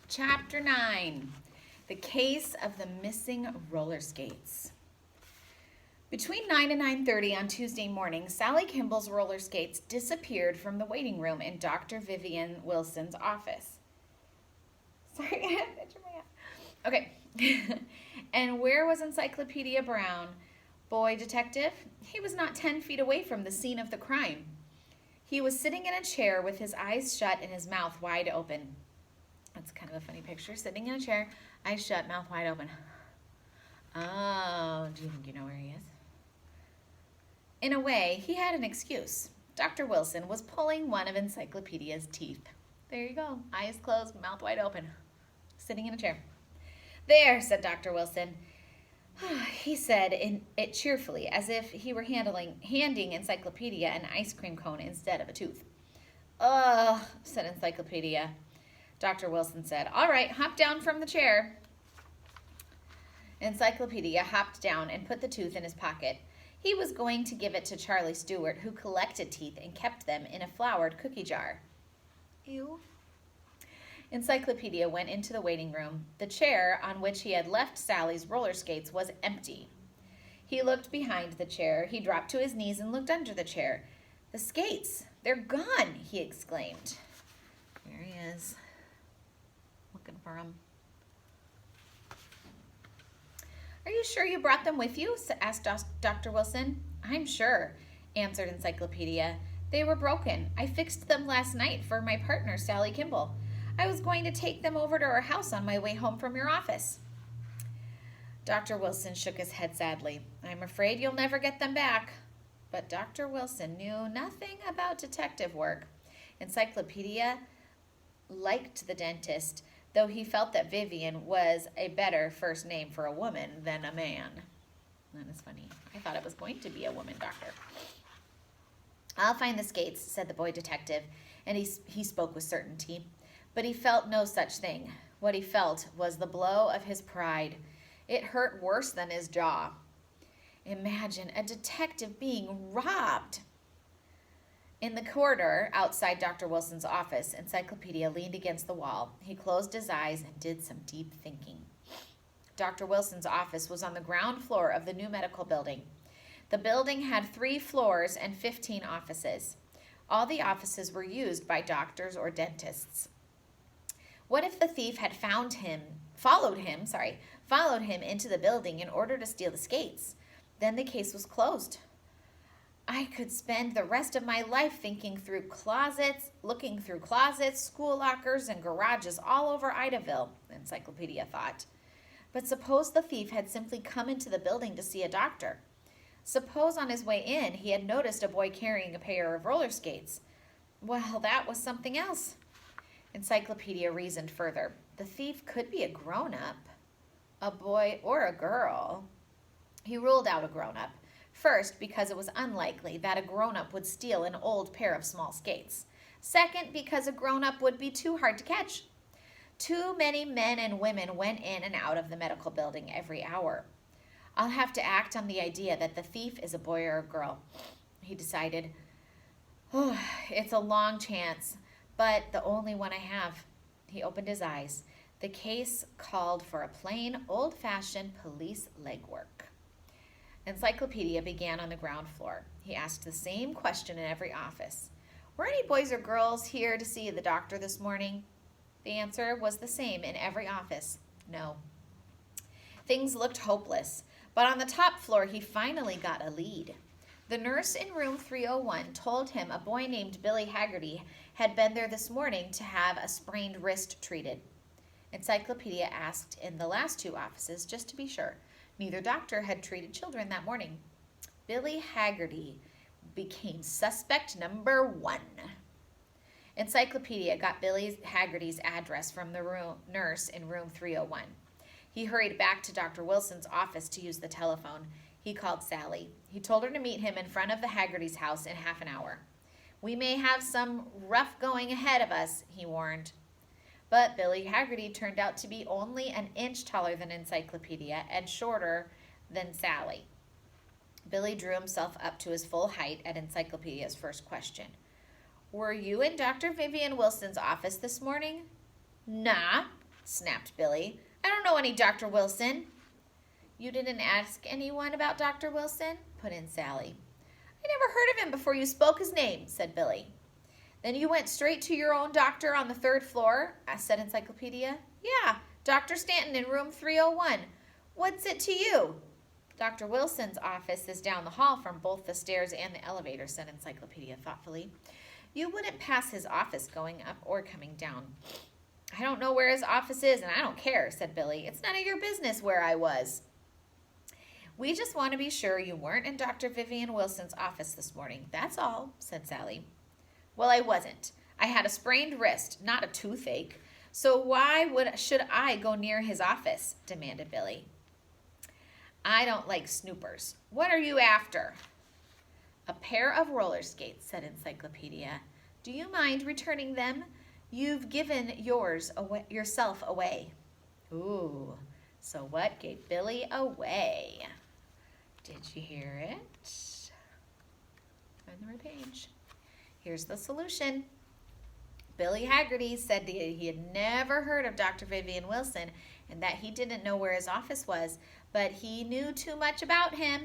Chapter 9, The Case of the Missing Roller Skates. Between 9 and 9:30 on Tuesday morning, Sally Kimball's roller skates disappeared from the waiting room in Dr. Vivian Wilson's office. Sorry, I had to picture my eye. Okay. And where was Encyclopedia Brown? Boy detective? He was not 10 feet away from the scene of the crime. He was sitting in a chair with his eyes shut and his mouth wide open. That's kind of a funny picture. Sitting in a chair, eyes shut, mouth wide open. Oh, do you think you know where he is? In a way, he had an excuse. Dr. Wilson was pulling one of Encyclopedia's teeth. There you go. Eyes closed, mouth wide open. Sitting in a chair. There, said Dr. Wilson. He said it cheerfully, as if he were handing Encyclopedia an ice cream cone instead of a tooth. Ugh, said Encyclopedia. Dr. Wilson said, all right, hop down from the chair. Encyclopedia hopped down and put the tooth in his pocket. He was going to give it to Charlie Stewart, who collected teeth and kept them in a floured cookie jar. Ew. Encyclopedia went into the waiting room. The chair on which he had left Sally's roller skates was empty. He looked behind the chair. He dropped to his knees and looked under the chair. The skates, they're gone, he exclaimed. There he is. Looking for him. Are you sure you brought them with you? Asked Dr. Wilson. I'm sure, answered Encyclopedia. They were broken. I fixed them last night for my partner, Sally Kimball. I was going to take them over to her house on my way home from your office. Dr. Wilson shook his head sadly. I'm afraid you'll never get them back. But Dr. Wilson knew nothing about detective work. Encyclopedia liked the dentist, though he felt that Vivian was a better first name for a woman than a man. That is funny. I thought it was going to be a woman doctor. I'll find the skates, said the boy detective, and he spoke with certainty. But he felt no such thing. What he felt was the blow of his pride. It hurt worse than his jaw. Imagine a detective being robbed. In the corridor outside Dr. Wilson's office, Encyclopedia leaned against the wall. He closed his eyes and did some deep thinking. Dr. Wilson's office was on the ground floor of the new medical building. The building had 3 floors and 15 offices. All the offices were used by doctors or dentists. What if the thief had followed him into the building in order to steal the skates? Then the case was closed. I could spend the rest of my life looking through closets, school lockers, and garages all over Idaville, Encyclopedia thought. But suppose the thief had simply come into the building to see a doctor. Suppose on his way in he had noticed a boy carrying a pair of roller skates. Well, that was something else. Encyclopedia reasoned further. The thief could be a grown-up, a boy or a girl. He ruled out a grown-up. First, because it was unlikely that a grown-up would steal an old pair of small skates. Second, because a grown-up would be too hard to catch. Too many men and women went in and out of the medical building every hour. I'll have to act on the idea that the thief is a boy or a girl, he decided. Oh, it's a long chance, but the only one I have. He opened his eyes. The case called for a plain, old-fashioned police legwork. Encyclopedia began on the ground floor. He asked the same question in every office. Were any boys or girls here to see the doctor this morning? The answer was the same in every office. No. Things looked hopeless, but on the top floor he finally got a lead. The nurse in room 301 told him a boy named Billy Haggerty had been there this morning to have a sprained wrist treated. Encyclopedia asked in the last 2 offices just to be sure. Neither doctor had treated children that morning. Billy Haggerty became suspect number 1. Encyclopedia got Billy Haggerty's address from the nurse in room 301. He hurried back to Dr. Wilson's office to use the telephone. He called Sally. He told her to meet him in front of the Haggerty's house in half an hour. We may have some rough going ahead of us, he warned. But Billy Haggerty turned out to be only an inch taller than Encyclopedia and shorter than Sally. Billy drew himself up to his full height at Encyclopedia's first question. Were you in Dr. Vivian Wilson's office this morning? Nah, snapped Billy. I don't know any Dr. Wilson. You didn't ask anyone about Dr. Wilson? Put in Sally. I never heard of him before you spoke his name, said Billy. Then you went straight to your own doctor on the 3rd floor? Said Encyclopedia. Yeah, Dr. Stanton in room 301. What's it to you? Dr. Wilson's office is down the hall from both the stairs and the elevator, said Encyclopedia thoughtfully. You wouldn't pass his office going up or coming down. I don't know where his office is, and I don't care, said Billy. It's none of your business where I was. We just want to be sure you weren't in Dr. Vivian Wilson's office this morning. That's all, said Sally. Well, I wasn't. I had a sprained wrist, not a toothache. So why should I go near his office? Demanded Billy. I don't like snoopers. What are you after? A pair of roller skates, said Encyclopedia. Do you mind returning them? You've given yourself away. Ooh, so what gave Billy away? Did you hear it? Find the right page. Here's the solution. Billy Haggerty said that he had never heard of Dr. Vivian Wilson and that he didn't know where his office was, but he knew too much about him.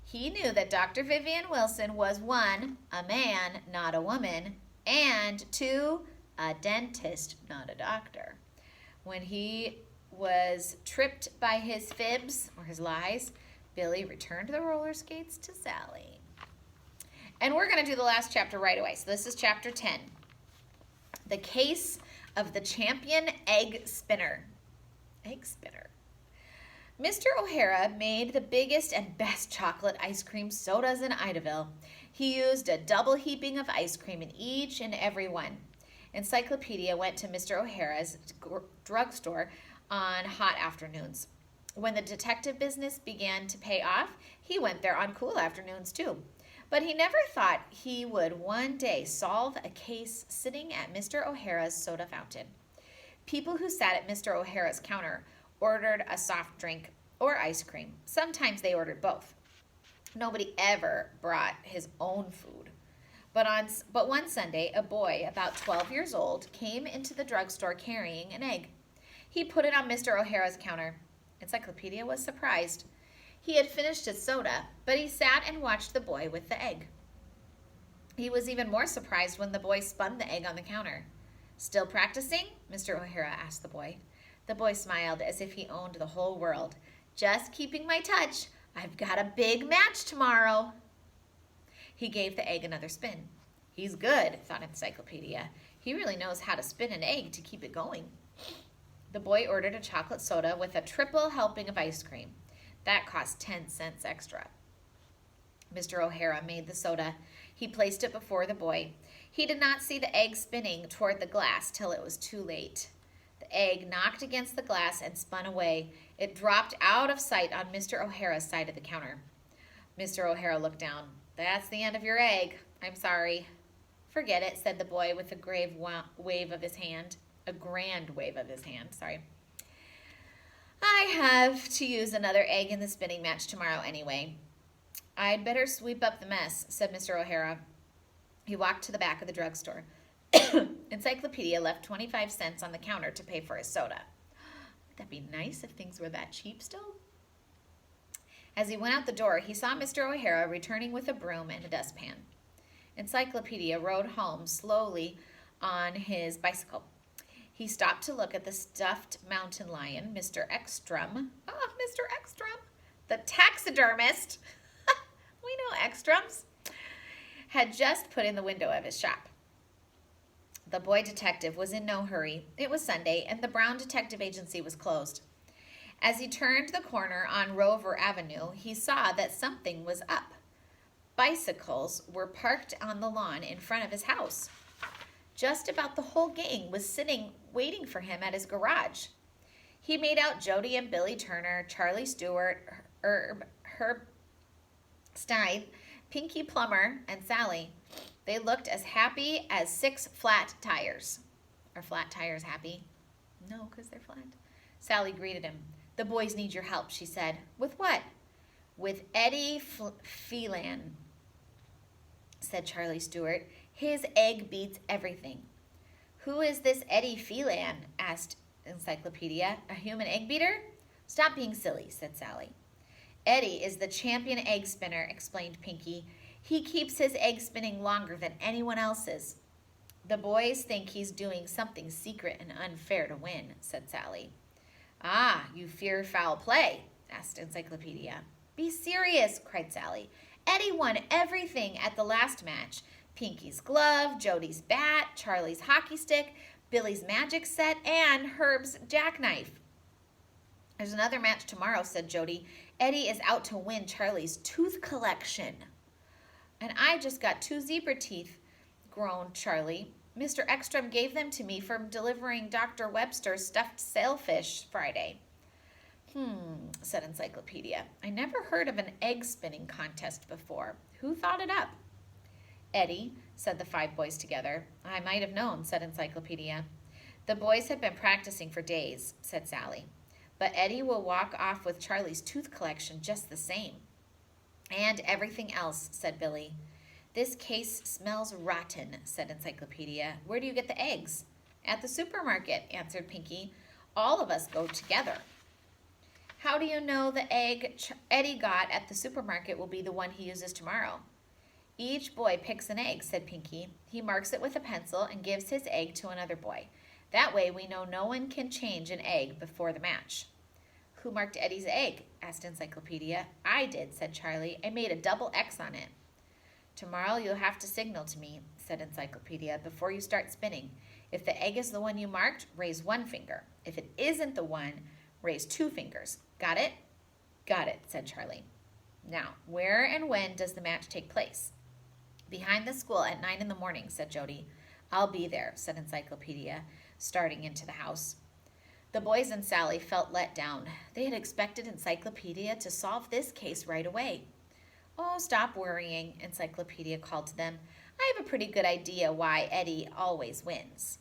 He knew that Dr. Vivian Wilson was 1, a man, not a woman, and 2, a dentist, not a doctor. When he was tripped by his fibs, or his lies, Billy returned the roller skates to Sally. And we're going to do the last chapter right away. So this is chapter 10. The Case of the Champion Egg Spinner. Egg spinner. Mr. O'Hara made the biggest and best chocolate ice cream sodas in Idaville. He used a double heaping of ice cream in each and every one. Encyclopedia went to Mr. O'Hara's drugstore on hot afternoons. When the detective business began to pay off, he went there on cool afternoons too. But he never thought he would one day solve a case sitting at Mr. O'Hara's soda fountain. People who sat at Mr. O'Hara's counter ordered a soft drink or ice cream. Sometimes they ordered both. Nobody ever brought his own food. But one Sunday, a boy about 12 years old came into the drugstore carrying an egg. He put it on Mr. O'Hara's counter. Encyclopedia was surprised. He had finished his soda, but he sat and watched the boy with the egg. He was even more surprised when the boy spun the egg on the counter. Still practicing? Mr. O'Hara asked the boy. The boy smiled as if he owned the whole world. Just keeping my touch. I've got a big match tomorrow. He gave the egg another spin. He's good, thought Encyclopedia. He really knows how to spin an egg to keep it going. The boy ordered a chocolate soda with a triple helping of ice cream. That cost 10 cents extra. Mr. O'Hara made the soda. He placed it before the boy. He did not see the egg spinning toward the glass till it was too late. The egg knocked against the glass and spun away. It dropped out of sight on Mr. O'Hara's side of the counter. Mr. O'Hara looked down. That's the end of your egg. I'm sorry. Forget it, said the boy with a grave wave of his hand. A grand wave of his hand, sorry. I have to use another egg in the spinning match tomorrow anyway. I'd better sweep up the mess, said Mr. O'Hara. He walked to the back of the drugstore. Encyclopedia left 25 cents on the counter to pay for his soda. Would that be nice if things were that cheap still? As he went out the door, he saw Mr. O'Hara returning with a broom and a dustpan. Encyclopedia rode home slowly on his bicycle. He stopped to look at the stuffed mountain lion, Mr. Ekstrom. Oh, Mr. Ekstrom, the taxidermist. We know Ekstroms. Had just put in the window of his shop. The boy detective was in no hurry. It was Sunday, and the Brown Detective Agency was closed. As he turned the corner on Rover Avenue, he saw that something was up. Bicycles were parked on the lawn in front of his house. Just about the whole gang was sitting waiting for him at his garage. He made out Jody and Billy Turner, Charlie Stewart, Herb Stein, Pinky Plummer, and Sally. They looked as happy as 6 flat tires. Are flat tires happy? No, because they're flat. Sally greeted him. The boys need your help, she said. With what? With Eddie Phelan, said Charlie Stewart. His egg beats everything. Who is this Eddie Phelan? Asked Encyclopedia. A human egg beater? Stop being silly, said Sally. Eddie is the champion egg spinner, explained Pinky. He keeps his egg spinning longer than anyone else's. The boys think he's doing something secret and unfair to win, said Sally. Ah, you fear foul play, asked Encyclopedia. Be serious, cried Sally. Eddie won everything at the last match. Pinky's glove, Jody's bat, Charlie's hockey stick, Billy's magic set, and Herb's jackknife. There's another match tomorrow, said Jody. Eddie is out to win Charlie's tooth collection. And I just got 2 zebra teeth, groaned Charlie. Mr. Ekstrom gave them to me from delivering Dr. Webster's stuffed sailfish Friday. Said Encyclopedia. I never heard of an egg spinning contest before. Who thought it up? Eddie, said the 5 boys together. I might have known, said Encyclopedia. The boys had been practicing for days, said Sally. But Eddie will walk off with Charlie's tooth collection just the same. And everything else, said Billy. This case smells rotten, said Encyclopedia. Where do you get the eggs? At the supermarket, answered Pinky. All of us go together. How do you know the egg Eddie got at the supermarket will be the one he uses tomorrow? Each boy picks an egg, said Pinky. He marks it with a pencil and gives his egg to another boy. That way we know no one can change an egg before the match. Who marked Eddie's egg? Asked Encyclopedia. I did, said Charlie. I made a double X on it. Tomorrow you'll have to signal to me, said Encyclopedia, before you start spinning. If the egg is the one you marked, raise 1 finger. If it isn't the one, raise 2 fingers. Got it? Got it, said Charlie. Now, where and when does the match take place? Behind the school at 9 in the morning, said Jody. I'll be there, said Encyclopedia, starting into the house. The boys and Sally felt let down. They had expected Encyclopedia to solve this case right away. Oh, stop worrying, Encyclopedia called to them. I have a pretty good idea why Eddie always wins.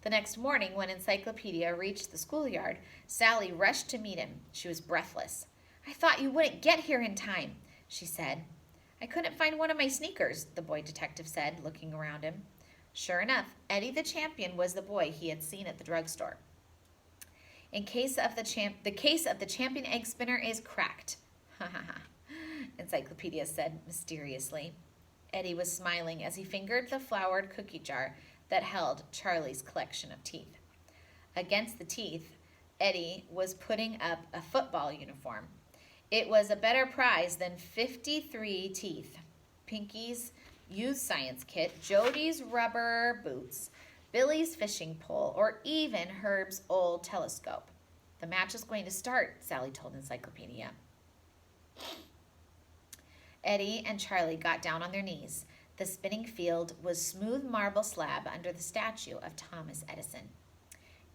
The next morning, when Encyclopedia reached the schoolyard, Sally rushed to meet him. She was breathless. I thought you wouldn't get here in time, she said. I couldn't find one of my sneakers, the boy detective said, looking around him. Sure enough, Eddie the champion was the boy he had seen at the drugstore. The case of the champion egg spinner is cracked. Ha ha ha, Encyclopedia said mysteriously. Eddie was smiling as he fingered the floured cookie jar that held Charlie's collection of teeth. Against the teeth, Eddie was putting up a football uniform. It was a better prize than 53 teeth, Pinky's youth science kit, Jody's rubber boots, Billy's fishing pole, or even Herb's old telescope. The match is going to start, Sally told Encyclopedia. Eddie and Charlie got down on their knees. The spinning field was smooth marble slab under the statue of Thomas Edison.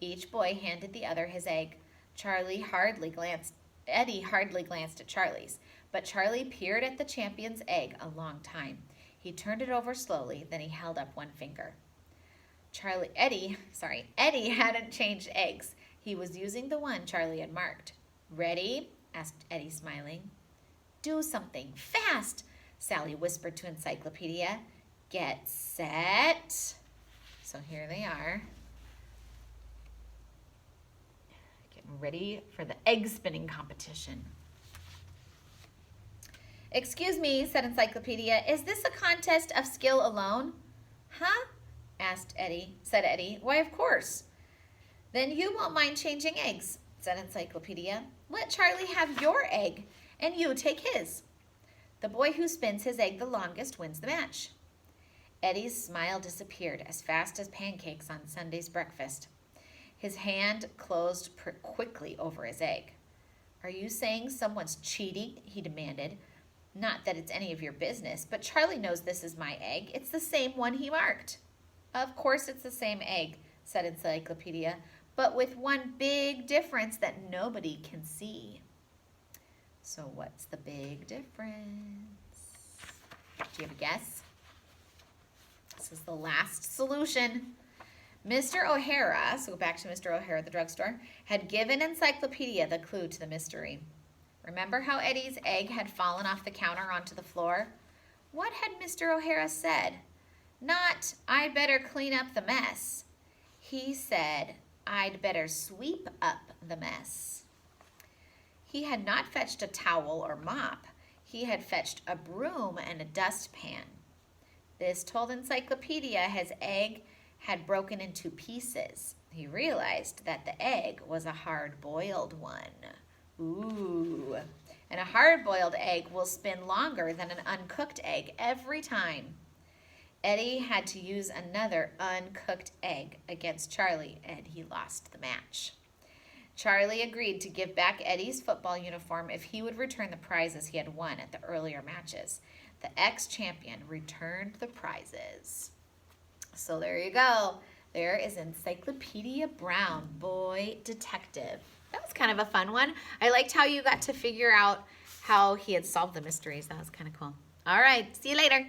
Each boy handed the other his egg. Eddie hardly glanced at Charlie's, but Charlie peered at the champion's egg a long time. He turned it over slowly, then he held up 1 finger. Eddie hadn't changed eggs. He was using the one Charlie had marked. Ready? Asked Eddie, smiling. Do something, fast, Sally whispered to Encyclopedia. Get set. So here they are. Getting ready for the egg spinning competition. Excuse me, said Encyclopedia, is this a contest of skill alone? Huh? said Eddie. Why, of course. Then you won't mind changing eggs, said Encyclopedia. Let Charlie have your egg, and you take his. The boy who spins his egg the longest wins the match. Eddie's smile disappeared as fast as pancakes on Sunday's breakfast. His hand closed quickly over his egg. Are you saying someone's cheating? He demanded. Not that it's any of your business, but Charlie knows this is my egg. It's the same one he marked. Of course it's the same egg, said Encyclopedia, but with one big difference that nobody can see. So what's the big difference? Do you have a guess? This is the last solution. Mr. O'Hara, so go back to Mr. O'Hara at the drugstore, had given Encyclopedia the clue to the mystery. Remember how Eddie's egg had fallen off the counter onto the floor? What had Mr. O'Hara said? Not, I'd better clean up the mess. He said, "I'd better sweep up the mess." He had not fetched a towel or mop. He had fetched a broom and a dustpan. This told Encyclopedia his egg had broken into pieces. He realized that the egg was a hard-boiled one. Ooh. And a hard-boiled egg will spin longer than an uncooked egg every time. Eddie had to use another uncooked egg against Charlie, and he lost the match. Charlie agreed to give back Eddie's football uniform if he would return the prizes he had won at the earlier matches. The ex-champion returned the prizes. So there you go. There is Encyclopedia Brown, Boy Detective. That was kind of a fun one. I liked how you got to figure out how he had solved the mysteries. That was kind of cool. All right, see you later.